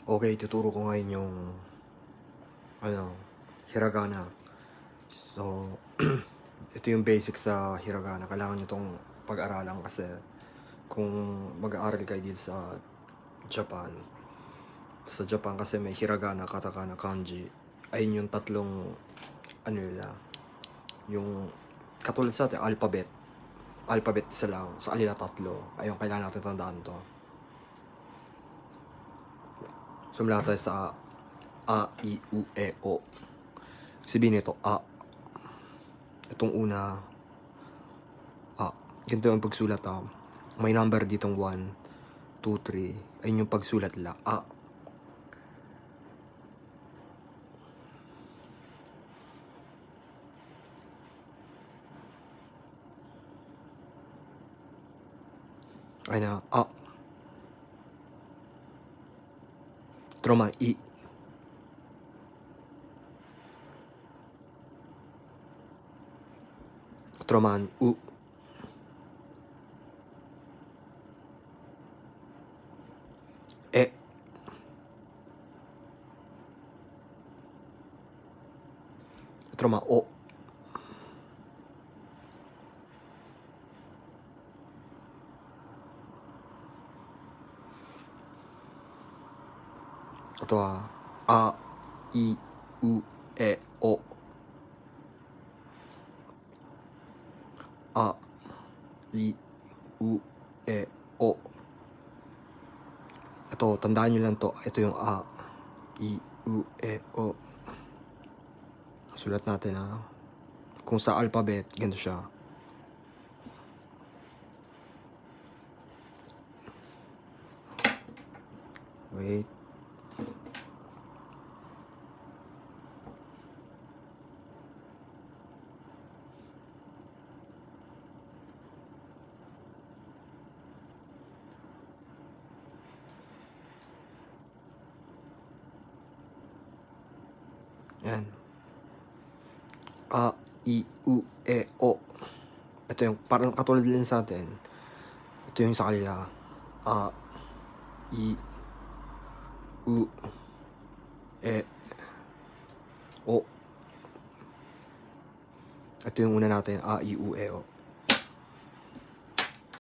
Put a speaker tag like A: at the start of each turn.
A: Okay, tuturo ko ngayon yung hiragana. So, ito yung basics sa hiragana. Kailangan nyo itong pag-aralan kasi kung mag-aaral kayo dito sa Japan kasi may hiragana, katakana, kanji. Ayun yung tatlong nila. Yung katulad sa atin, alphabet. Alphabet isa lang. Sa kanila tatlo. Ayun, kailangan natin tandaan to. Sumula tayo sa A, I, U, E, O. Sabihin nito, A. Itong una, A. Ganito yung pagsulat, may number ditong 1, 2, 3. Ayun yung pagsulat la. A. Ay na, A. Ito naman, I. Ito naman, U. E. Ito naman, O. Ito A, I, U, E, O. A, I, U, E, O. Ito, tandaan nyo lang to. Ito yung A, I, U, E, O. Sulat natin kung sa alphabet, ganito siya. Wait. Yan. A, I, U, E, O. Ito yung parang katulad din sa atin. Ito yung sa kanila. A, I, U, E, O. Ito yung una natin. A, I, U, E, O.